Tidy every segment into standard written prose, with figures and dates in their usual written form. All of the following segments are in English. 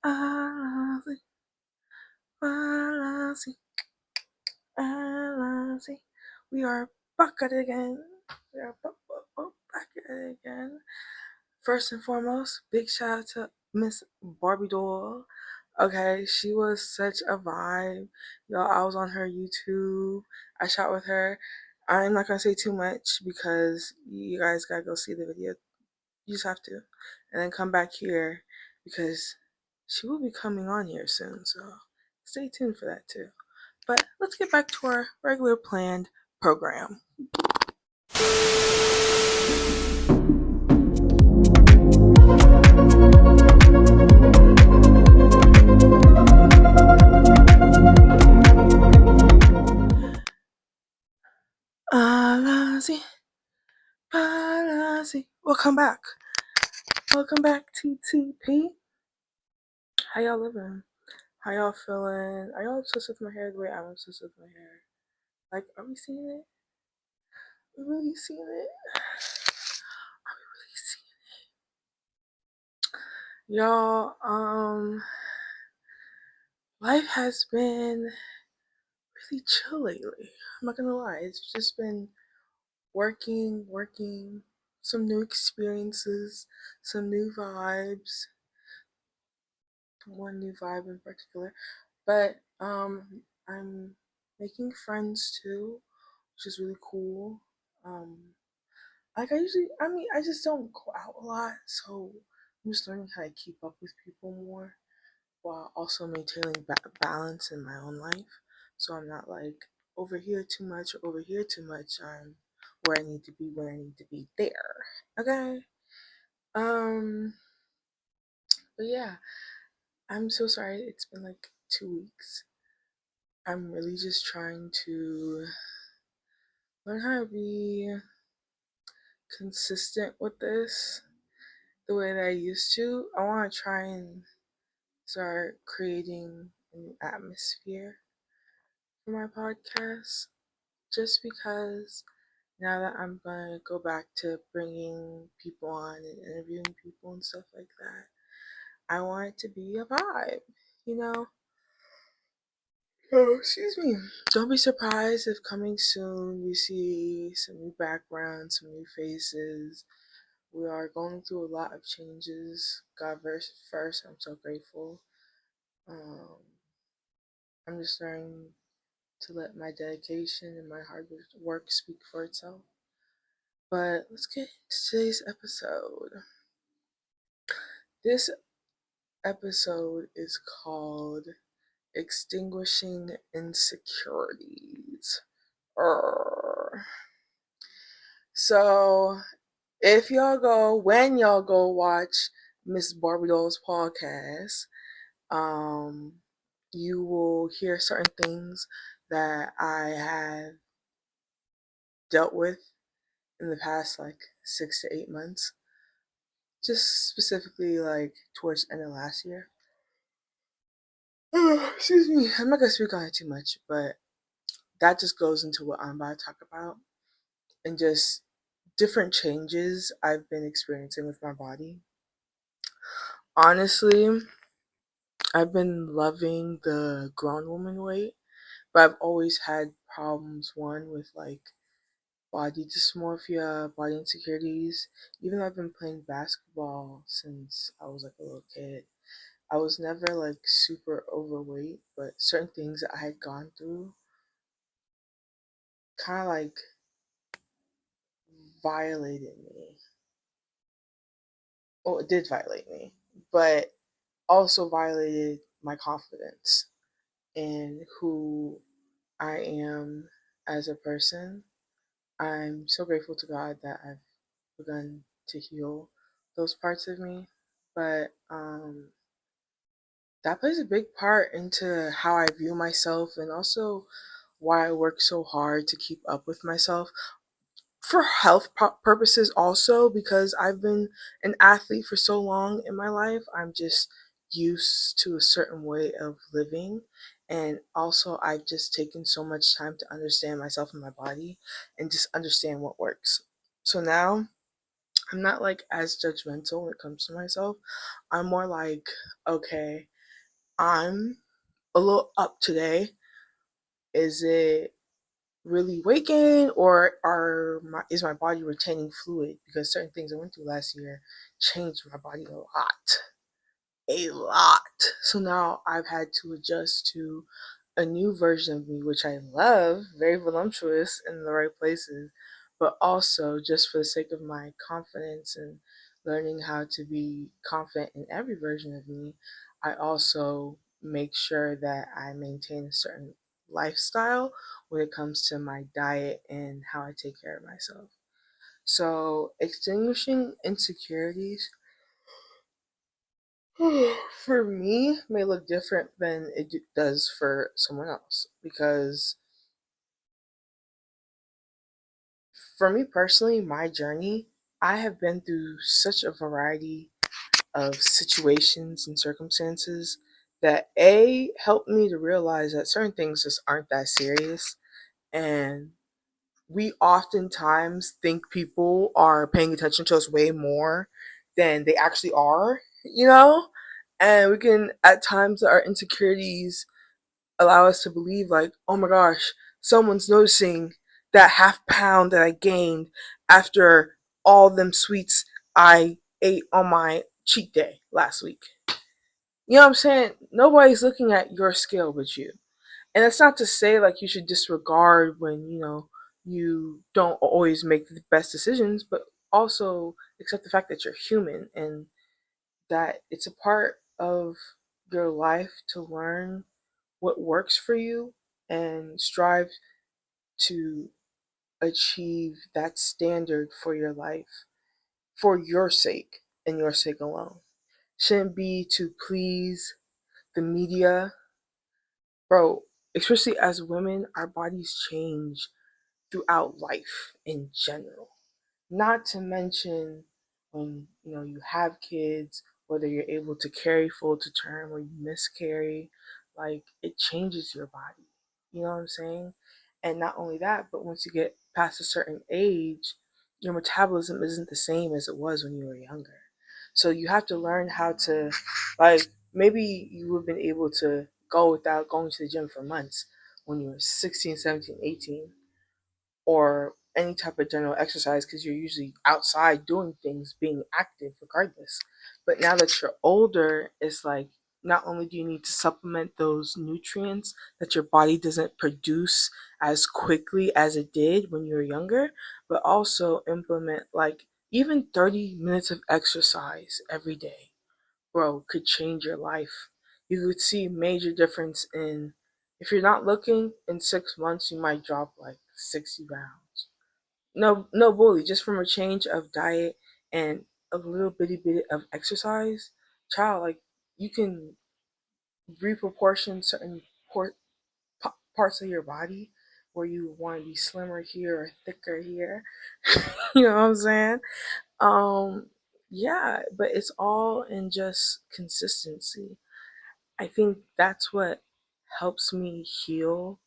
I love you, I love you. We are back at it again. We are back at it again. First and foremost, big shout out to Miss Barbie Doll. Okay, she was such a vibe. Y'all, I was on her YouTube. I shot with her. I'm not gonna say too much because you guys gotta go see the video. You just have to. And then come back here because she will be coming on here soon. So stay tuned for that too. But let's get back to our regular planned program. Alazi, Alazi. Welcome back. Welcome back, TTP. How y'all living? How y'all feeling? Are y'all obsessed with my hair the way I'm obsessed with my hair? Like, are we seeing it? Are we really seeing it? Are we really seeing it? Y'all, life has been really chill lately. I'm not gonna lie. It's just been working, some new experiences, some new vibes, one new vibe in particular. But I'm making friends too, which is really cool. Um I just don't go out a lot, so I'm just learning how to keep up with people more while also maintaining balance in my own life. So I'm not like over here too much or over here too much. I'm where I need to be when I need to be there. Okay. Um. But yeah, I'm so sorry. It's been like 2 weeks. I'm really just trying to learn how to be consistent with this the way that I used to. I want to try and start creating an atmosphere for my podcast just because now that I'm going to go back to bringing people on and interviewing people and stuff like that, I want it to be a vibe, you know? Oh, excuse me. Don't be surprised if coming soon you see some new backgrounds, some new faces. We are going through a lot of changes. God first, I'm so grateful. Um, I'm just learning to let my dedication and my hard work speak for itself. But let's get into today's episode. This episode is called Extinguishing Insecurities. So, when y'all go watch Miss Barbie Doll's podcast, um, you will hear certain things that I have dealt with in the past like 6 to 8 months, just specifically like towards the end of last year. Excuse me, I'm not gonna speak on it too much, but that just goes into what I'm about to talk about and just different changes I've been experiencing with my body. Honestly, I've been loving the grown woman weight, but I've always had problems, one, with like body dysmorphia, body insecurities. Even though I've been playing basketball since I was like a little kid, I was never like super overweight, but certain things that I had gone through kind of like violated me. Well, it did violate me, but also violated my confidence in who I am as a person. I'm so grateful to God that I've begun to heal those parts of me. But that plays a big part into how I view myself and also why I work so hard to keep up with myself for health purposes also because I've been an athlete for so long in my life. I'm just used to a certain way of living, and also I've just taken so much time to understand myself and my body and just understand what works. So now I'm not like as judgmental when it comes to myself. I'm more like, okay, I'm a little up today. Is it really waking, or is my body retaining fluid? Because certain things I went through last year changed my body a lot. So now I've had to adjust to a new version of me, which I love, very voluptuous in the right places, but also just for the sake of my confidence and learning how to be confident in every version of me, I also make sure that I maintain a certain lifestyle when it comes to my diet and how I take care of myself. So, extinguishing insecurities for me may look different than it does for someone else, because for me personally, my journey, I have been through such a variety of situations and circumstances that A helped me to realize that certain things just aren't that serious. And we oftentimes think people are paying attention to us way more than they actually are, you know? And we can, at times, our insecurities allow us to believe, like, oh my gosh, someone's noticing that half pound that I gained after all them sweets I ate on my cheat day last week. You know what I'm saying? Nobody's looking at your scale but you. And it's not to say like you should disregard when, you don't always make the best decisions, but also accept the fact that you're human and that it's a part of your life to learn what works for you and strive to achieve that standard for your life for your sake and your sake alone. Shouldn't be to please the media. Bro, especially as women, our bodies change throughout life in general. Not to mention when you have kids, whether you're able to carry full to term or you miscarry, like it changes your body. You know what I'm saying? And not only that, but once you get past a certain age, your metabolism isn't the same as it was when you were younger. So you have to learn how to, like, maybe you have been able to go without going to the gym for months when you were 16, 17, 18, or any type of general exercise because you're usually outside doing things, being active regardless. But now that you're older, it's like not only do you need to supplement those nutrients that your body doesn't produce as quickly as it did when you were younger, but also implement like even 30 minutes of exercise every day, bro, could change your life. You could see major difference in, if you're not looking, in 6 months you might drop like 60 pounds. No, no bully, just from a change of diet and a little bitty bit of exercise, child, like you can reproportion certain parts of your body where you want to be slimmer here or thicker here. You know what I'm saying? Um, yeah, but it's all in just consistency. I think that's what helps me heal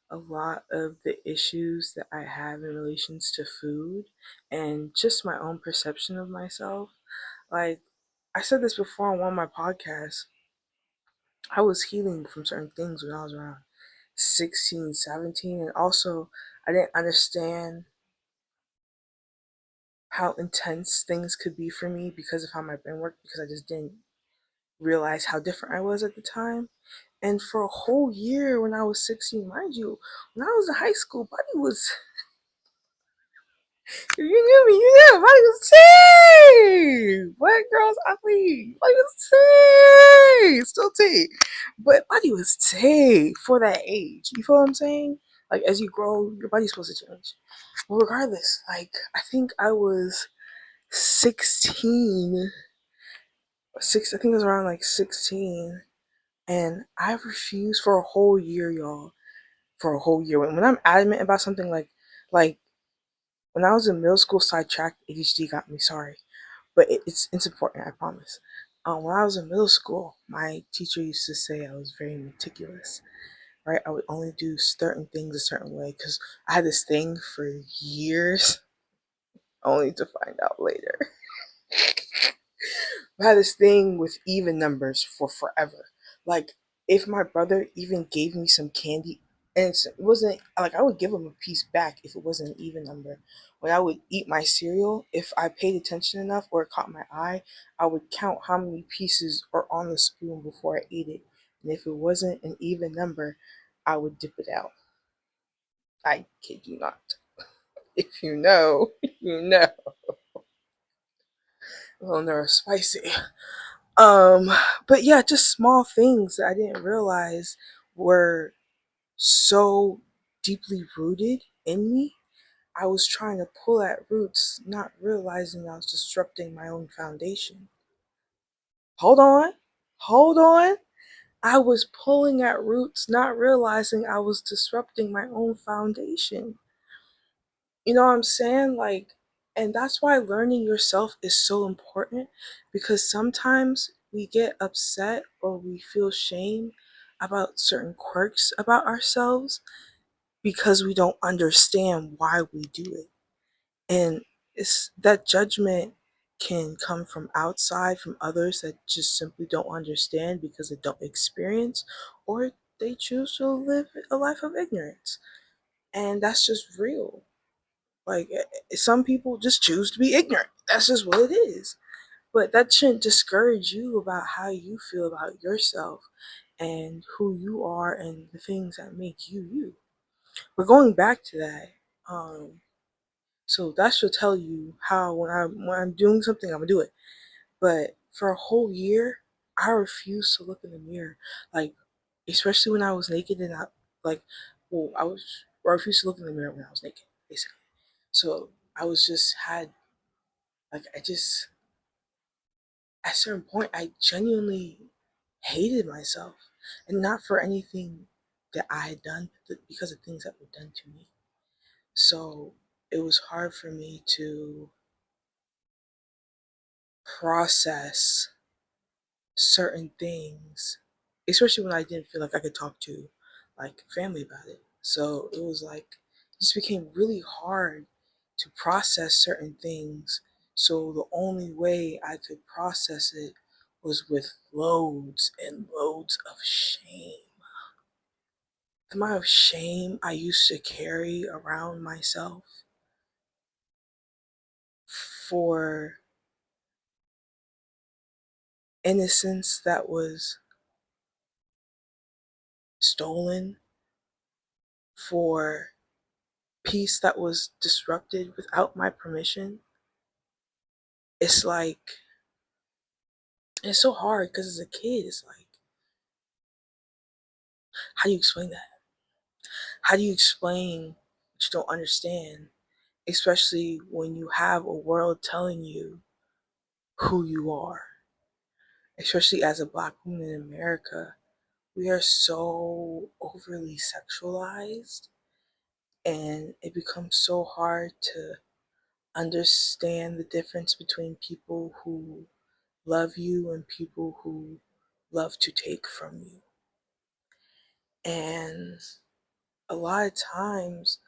a lot of the issues that I have in relations to food and just my own perception of myself. Like, I said this before on one of my podcasts, I was healing from certain things when I was around 16, 17, and also I didn't understand how intense things could be for me because of how my brain worked, because I just didn't realize how different I was at the time. And for a whole year when I was 16, mind you, when I was in high school, Buddy was, if you knew me, you knew Buddy was T. What girls ugly? Buddy was T. Still T. But Buddy was T for that age. You feel what I'm saying? Like as you grow, your body's supposed to change. Well, regardless, like I think I was 16. I think it was around like 16. And I refused for a whole year, y'all. For a whole year. When I'm adamant about something, like when I was in middle school, sidetracked ADHD got me. Sorry, but it's important. I promise. When I was in middle school, my teacher used to say I was very meticulous. Right, I would only do certain things a certain way because I had this thing for years, only to find out later. I had this thing with even numbers for forever. Like, if my brother even gave me some candy, and it wasn't like, I would give him a piece back if it wasn't an even number. When I would eat my cereal, if I paid attention enough or it caught my eye, I would count how many pieces are on the spoon before I ate it. And if it wasn't an even number, I would dip it out. I kid you not. If you know, you know. A little nerve spicy. Um, but yeah, just small things that I didn't realize were so deeply rooted in me. I was trying to pull at roots, not realizing I was disrupting my own foundation. Hold on. Hold on. I was pulling at roots, not realizing I was disrupting my own foundation. You know what I'm saying? Like, and that's why learning yourself is so important, because sometimes we get upset or we feel shame about certain quirks about ourselves because we don't understand why we do it. And it's that judgment can come from outside, from others that just simply don't understand because they don't experience, or they choose to live a life of ignorance. And that's just real. Like, some people just choose to be ignorant. That's just what it is. But that shouldn't discourage you about how you feel about yourself and who you are and the things that make you you. We're going back to that. Um, so that should tell you how when I'm doing something, I'm gonna do it. But for a whole year, I refused to look in the mirror, like, especially when I was naked and like, well, I refused to look in the mirror when I was naked, basically. So I was just had like I just at a certain point I genuinely hated myself, and not for anything that I had done, but because of things that were done to me. So it was hard for me to process certain things, especially when I didn't feel like I could talk to like family about it. So it was like it just became really hard to process certain things. So the only way I could process it was with loads and loads of shame. The amount of shame I used to carry around myself for innocence that was stolen, for peace that was disrupted without my permission. It's like, it's so hard because as a kid, it's like, how do you explain that? How do you explain what you don't understand? Especially when you have a world telling you who you are. Especially as a Black woman in America, we are so overly sexualized, and it becomes so hard to understand the difference between people who love you and people who love to take from you. And a lot of times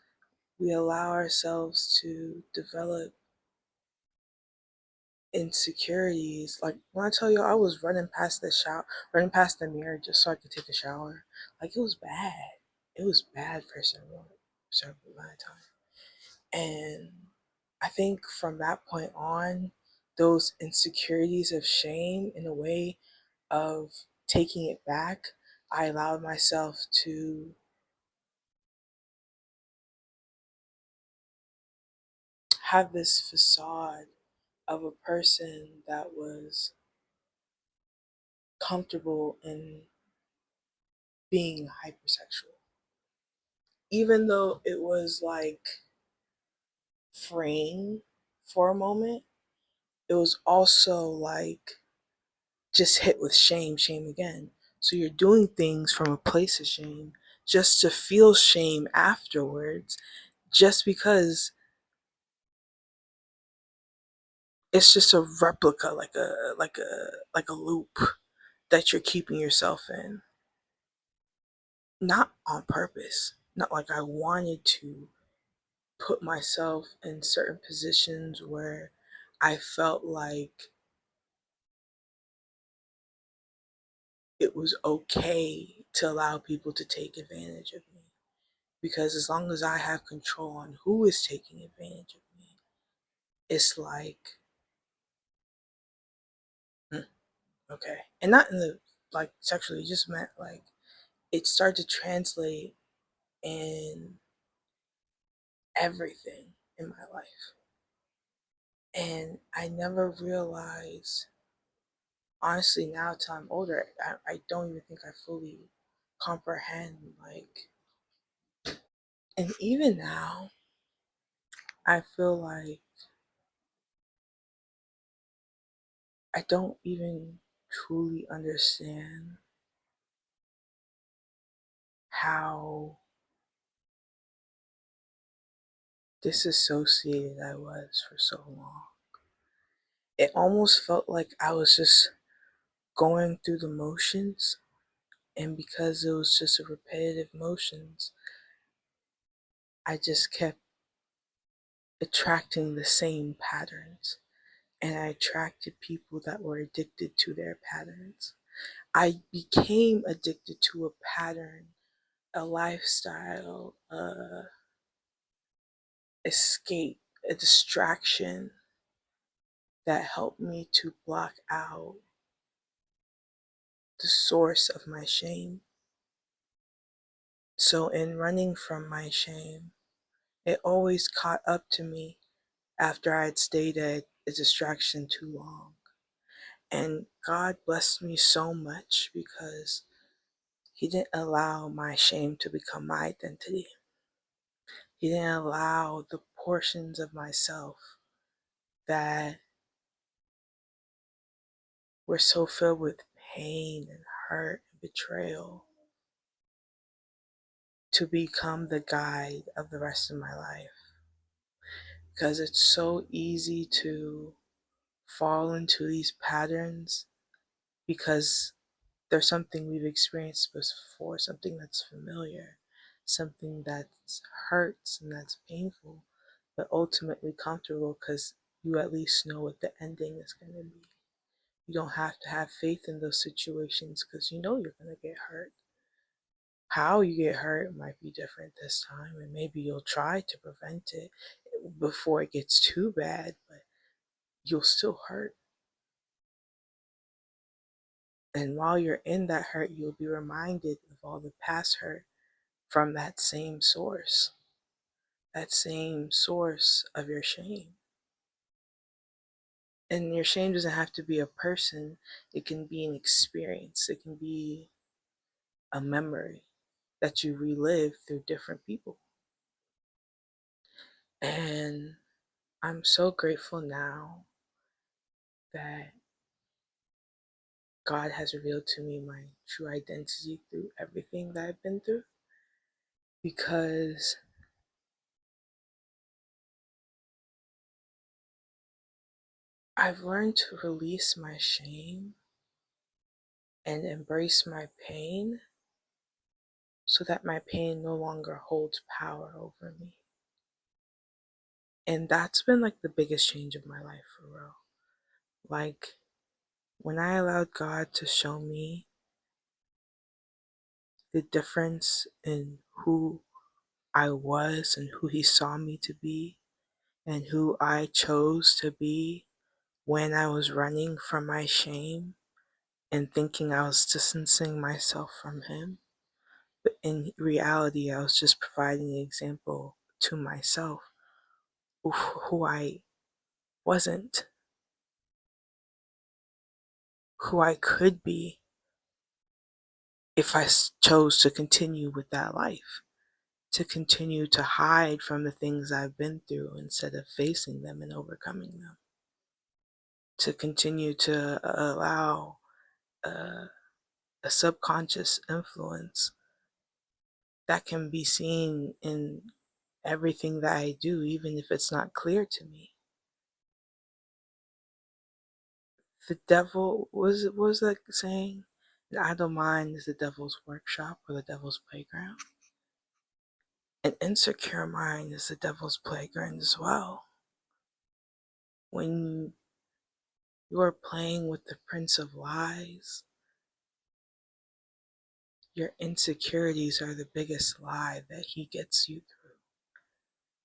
we allow ourselves to develop insecurities. Like, when I tell you I was running past the mirror just so I could take a shower. Like, it was bad. It was bad for certain amount of time. And I think from that point on, those insecurities of shame, in a way of taking it back, I allowed myself to have this facade of a person that was comfortable in being hypersexual. Even though it was like freeing for a moment, it was also like just hit with shame, shame again. So you're doing things from a place of shame just to feel shame afterwards, just because it's just a replica, like a loop that you're keeping yourself in. Not on purpose. Not like I wanted to put myself in certain positions where I felt like it was okay to allow people to take advantage of me. Because as long as I have control on who is taking advantage of me, it's like, hmm, okay. And not in the like sexually, it just meant like it started to translate in everything in my life. And I never realized, honestly, now till I'm older, I don't even think I fully comprehend, like, and even now, I feel like I don't even truly understand how disassociated I was for so long. It almost felt like I was just going through the motions, and because it was just a repetitive motions, I just kept attracting the same patterns, and I attracted people that were addicted to their patterns. I became addicted to a pattern, a lifestyle, escape, a distraction that helped me to block out the source of my shame. So, in running from my shame, it always caught up to me after I had stayed at a distraction too long. And God blessed me so much because He didn't allow my shame to become my identity. He didn't allow the portions of myself that were so filled with pain and hurt and betrayal to become the guide of the rest of my life. Because it's so easy to fall into these patterns because there's something we've experienced before, something that's familiar, something that hurts and that's painful, but ultimately comfortable because you at least know what the ending is going to be. You don't have to have faith in those situations because you know you're going to get hurt. How you get hurt might be different this time, and maybe you'll try to prevent it before it gets too bad, but you'll still hurt. And while you're in that hurt, you'll be reminded of all the past hurt from that same source of your shame. And your shame doesn't have to be a person, it can be an experience, it can be a memory that you relive through different people. And I'm so grateful now that God has revealed to me my true identity through everything that I've been through because I've learned to release my shame and embrace my pain so that my pain no longer holds power over me. And that's been like the biggest change of my life for real. Like when I allowed God to show me the difference in who I was and who He saw me to be and who I chose to be when I was running from my shame and thinking I was distancing myself from Him. But in reality, I was just providing an example to myself of who I wasn't, who I could be if I chose to continue with that life, to continue to hide from the things I've been through instead of facing them and overcoming them, to continue to allow a subconscious influence that can be seen in everything that I do, even if it's not clear to me. The devil, what was that saying? An idle mind is the devil's workshop or the devil's playground. An insecure mind is the devil's playground as well. When you are playing with the prince of lies, your insecurities are the biggest lie that he gets you through.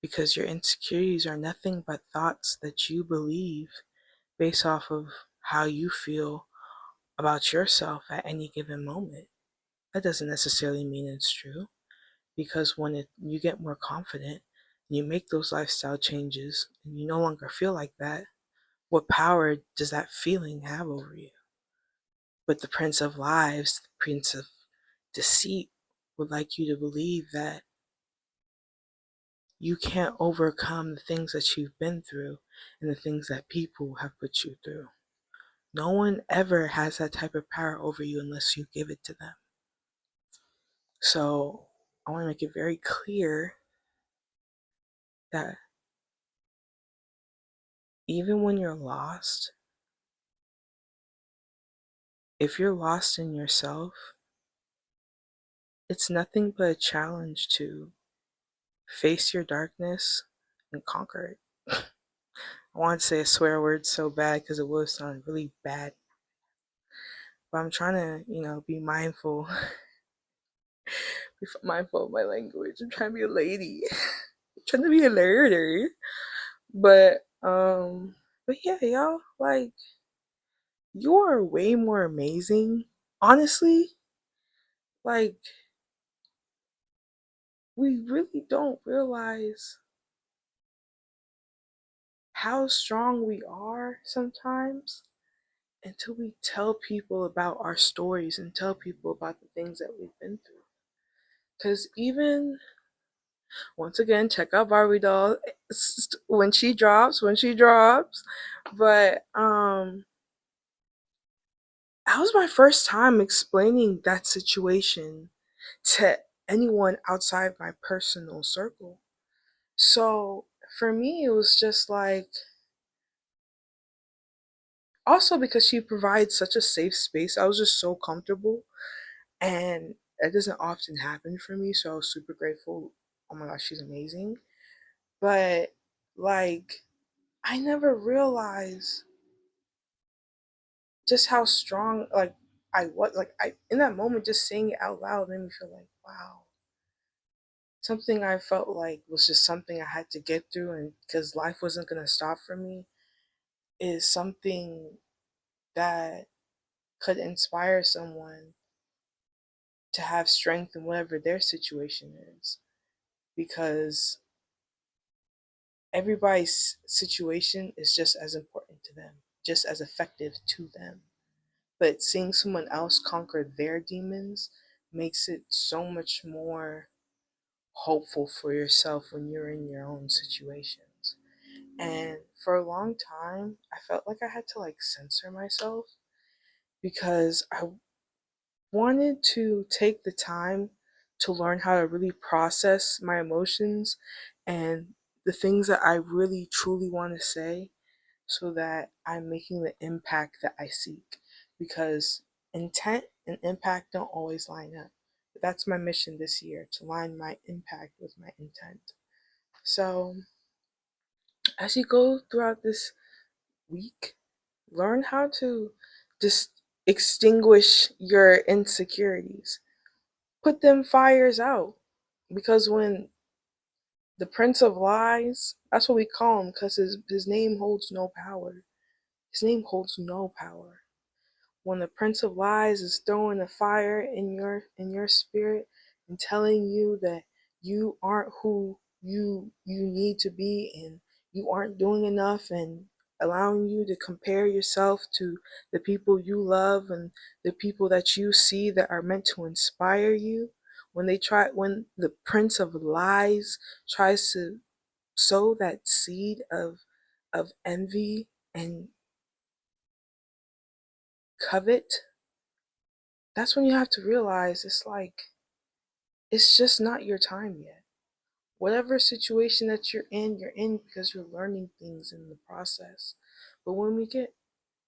Because your insecurities are nothing but thoughts that you believe based off of how you feel about yourself at any given moment. That doesn't necessarily mean it's true, because you get more confident, you make those lifestyle changes, and you no longer feel like that, what power does that feeling have over you? But the Prince of Lives, the Prince of Deceit, would like you to believe that you can't overcome the things that you've been through and the things that people have put you through. No one ever has that type of power over you unless you give it to them. So I want to make it very clear that even when you're lost, if you're lost in yourself, it's nothing but a challenge to face your darkness and conquer it. I want to say a swear word so bad because it will sound really bad. But I'm trying to, be mindful. Be mindful of my language. I'm trying to be a lady. I'm trying to be a learner. But yeah, y'all, like, you are way more amazing. Honestly, like, we really don't realize how strong we are sometimes until we tell people about our stories and tell people about the things that we've been through. Because even, once again, check out Barbie doll when she drops. But that was my first time explaining that situation to anyone outside my personal circle. So for me, it was just like, also because she provides such a safe space, I was just so comfortable. And it doesn't often happen for me. So I was super grateful. Oh my gosh, she's amazing. But like, I never realized just how strong, like, I was. Like, I, in that moment, just saying it out loud made me feel like, wow, something I felt like was just something I had to get through, and because life wasn't going to stop for me, is something that could inspire someone to have strength in whatever their situation is. Because everybody's situation is just as important to them, just as effective to them. But seeing someone else conquer their demons makes it so much more hopeful for yourself when you're in your own situations. And for a long time, I felt like I had to like censor myself because I wanted to take the time to learn how to really process my emotions and the things that I really truly want to say so that I'm making the impact that I seek. Because intent and impact don't always line up. But that's my mission this year, to line my impact with my intent. So as you go throughout this week, learn how to just extinguish your insecurities. Put them fires out. Because when the Prince of Lies, that's what we call him, because his name holds no power. His name holds no power. When the Prince of Lies is throwing a fire in your spirit and telling you that you aren't who you need to be, and you aren't doing enough, and allowing you to compare yourself to the people you love and the people that you see that are meant to inspire you, when the Prince of Lies tries to sow that seed of envy and covet, that's when you have to realize it's like, it's just not your time yet. Whatever situation that you're in because you're learning things in the process. But when we get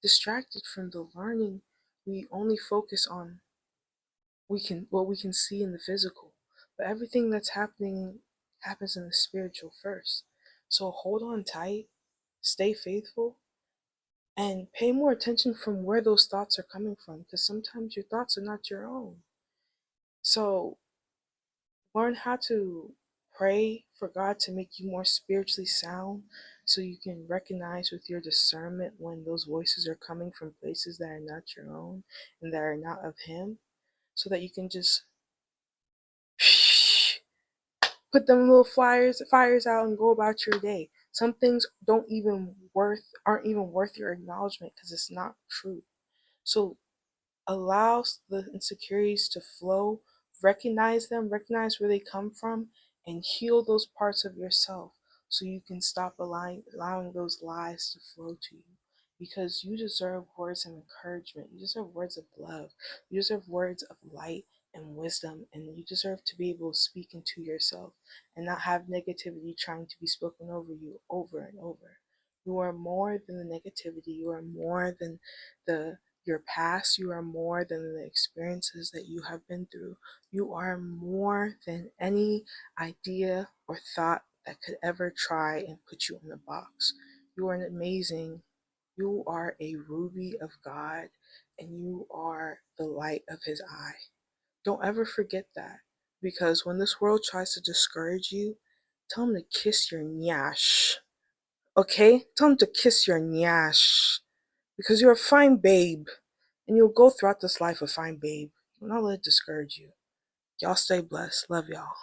distracted from the learning, we only focus on what we can see in the physical. But everything that's happening happens in the spiritual first. So hold on tight, stay faithful, and pay more attention from where those thoughts are coming from, because sometimes your thoughts are not your own. So learn how to pray for God to make you more spiritually sound so you can recognize with your discernment when those voices are coming from places that are not your own and that are not of Him, so that you can just put them little fires out and go about your day. Some things aren't even worth your acknowledgement because it's not true. So allow the insecurities to flow, recognize them, recognize where they come from, and heal those parts of yourself so you can stop allowing those lies to flow to you. Because you deserve words of encouragement, you deserve words of love, you deserve words of light and wisdom, and you deserve to be able to speak into yourself and not have negativity trying to be spoken over you over and over. You are more than the negativity, you are more than your past, you are more than the experiences that you have been through. You are more than any idea or thought that could ever try and put you in a box. You are amazing. You are a ruby of God, and you are the light of His eye. Don't ever forget that, because when this world tries to discourage you, tell them to kiss your nyash. Okay? Tell them to kiss your nyash, because you're a fine babe. And you'll go throughout this life a fine babe. You'll not let it discourage you. Y'all stay blessed. Love y'all.